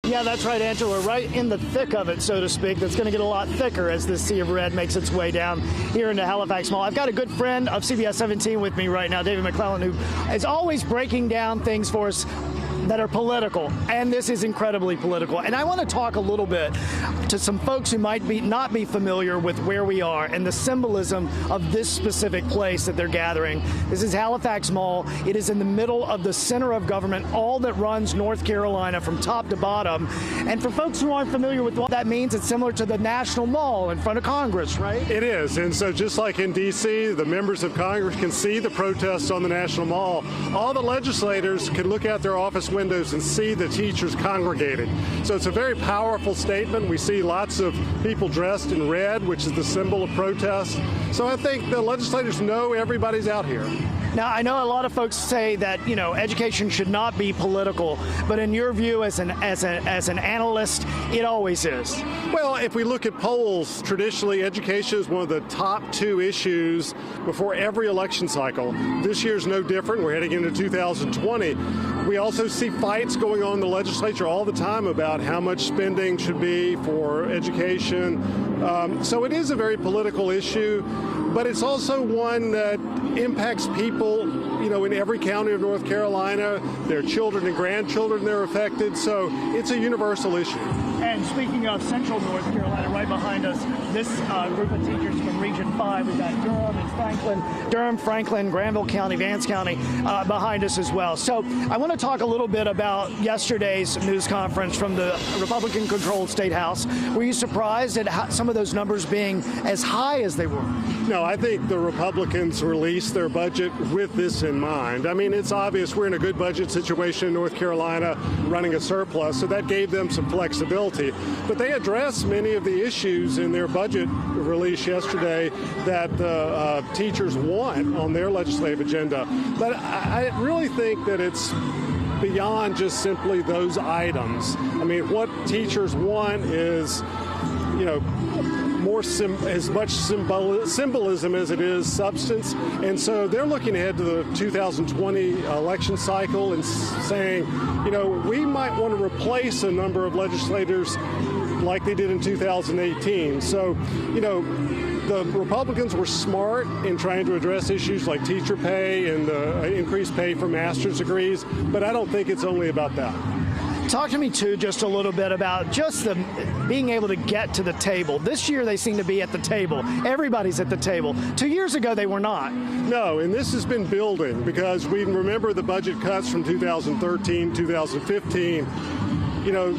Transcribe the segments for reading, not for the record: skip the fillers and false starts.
Yeah, that's right, Angela. Right in the thick of it, so to speak. That's going to get a lot thicker as this sea of red makes its way down here into Halifax Mall. I've got a good friend of CBS 17 with me right now, David McLennan, who is always breaking down things for us that are political, and this is incredibly political. And I want to talk a little bit to some folks who might not be familiar with where we are and the symbolism of this specific place that they're gathering. This is Halifax Mall. It is in the middle of the center of government, all that runs North Carolina from top to bottom. And for folks who aren't familiar with what that means, it's similar to the National Mall in front of Congress, right? It is. And so just like in D.C., the members of Congress can see the protests on the National Mall. All the legislators can look out their office windows and see the teachers congregated. So it's a very powerful statement. We see lots of people dressed in red, which is the symbol of protest. So I think the legislators know everybody's out here. Now, I know a lot of folks say that, you know, education should not be political, but in your view as an analyst, it always is. Well, if we look at polls, traditionally education is one of the top two issues before every election cycle. This year's no different. We're heading into 2020. We also see fights going on in the legislature all the time about how much spending should be for education. So it is a very political issue, but it's also one that impacts people, you know, in every county of North Carolina. Their children and grandchildren, they're affected. So it's a universal issue. And speaking of central North Carolina, right behind us, this group of teachers from Region 5, we've got Durham, Franklin, Granville County, Vance County behind us as well. So I want to talk a little bit about yesterday's news conference from the Republican-controlled State House. Were you surprised at some of those numbers being as high as they were? No, I think the Republicans released their budget with this in mind. I mean, it's obvious we're in a good budget situation in North Carolina, running a surplus, so that gave them some flexibility. But they addressed many of the issues in their budget release yesterday that the teachers want on their legislative agenda. But I really think that it's beyond just simply those items. I mean, what teachers want is, you know, as much symbolism as it is substance. And so they're looking ahead to the 2020 election cycle and saying, you know, we might want to replace a number of legislators like they did in 2018. So, you know, the Republicans were smart in trying to address issues like teacher pay and increased pay for master's degrees, but I don't think it's only about that. Talk to me, too, just a little bit about just the being able to get to the table. This year, they seem to be at the table. Everybody's at the table. 2 years ago, they were not. No, and this has been building because we remember the budget cuts from 2013, 2015. You know,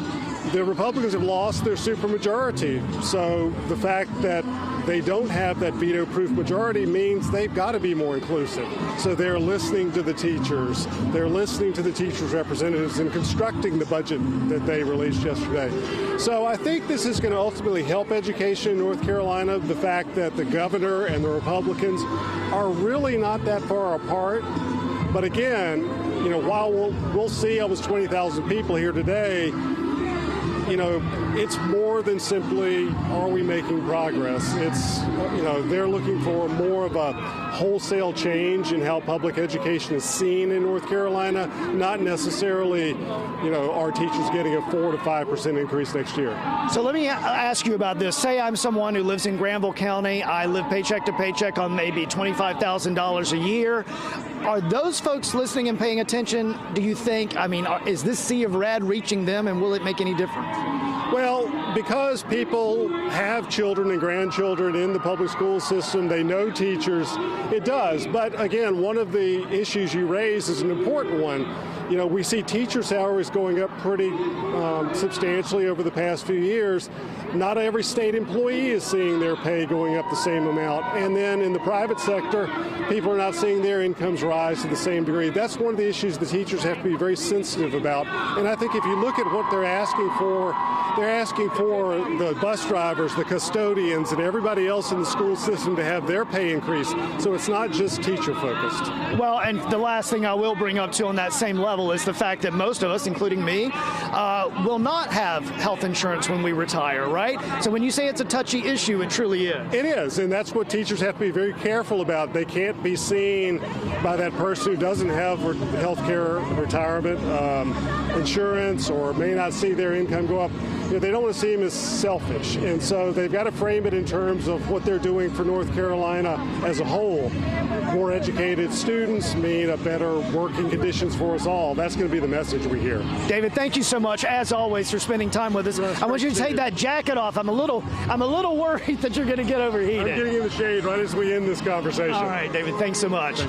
the Republicans have lost their supermajority. So the fact that they don't have that veto-proof majority means they've got to be more inclusive. So they're listening to the teachers. They're listening to the teachers' representatives and constructing the budget that they released yesterday. So I think this is going to ultimately help education in North Carolina. The fact that the governor and the Republicans are really not that far apart. But again, you know, while we'll see almost 20,000 people here today, you know, it's more than simply, are we making progress? It's, you know, they're looking for more of a wholesale change in how public education is seen in North Carolina, not necessarily, you know, are teachers getting a 4 to 5% increase next year. So let me ask you about this. Say I'm someone who lives in Granville County. I live paycheck to paycheck on maybe $25,000 a year. Are those folks listening and paying attention, do you think? I mean, is this sea of red reaching them, and will it make any difference? Well, because people have children and grandchildren in the public school system, they know teachers, it does. But again, one of the issues you raise is an important one. You know, we see teacher salaries going up pretty substantially over the past few years. Not every state employee is seeing their pay going up the same amount. And then in the private sector, people are not seeing their incomes rise to the same degree. That's one of the issues the teachers have to be very sensitive about. And I think if you look at what they're asking for the bus drivers, the custodians, and everybody else in the school system to have their pay increase. So it's not just teacher focused. Well, and the last thing I will bring up too on that same level, travel is the fact that most of us, including me, will not have health insurance when we retire, right? So when you say it's a touchy issue, it truly is. It is, and that's what teachers have to be very careful about. They can't be seen by that person who doesn't have health care, retirement, insurance, or may not see their income go up. They don't want to see them as selfish, and so they've got to frame it in terms of what they're doing for North Carolina as a whole. More educated students mean a better working conditions for us all. That's going to be the message we hear. David, thank you so much, as always, for spending time with us. I want you to take that jacket off. I'm a little worried that you're going to get overheated. I'm getting in the shade right as we end this conversation. All right, David, thanks so much.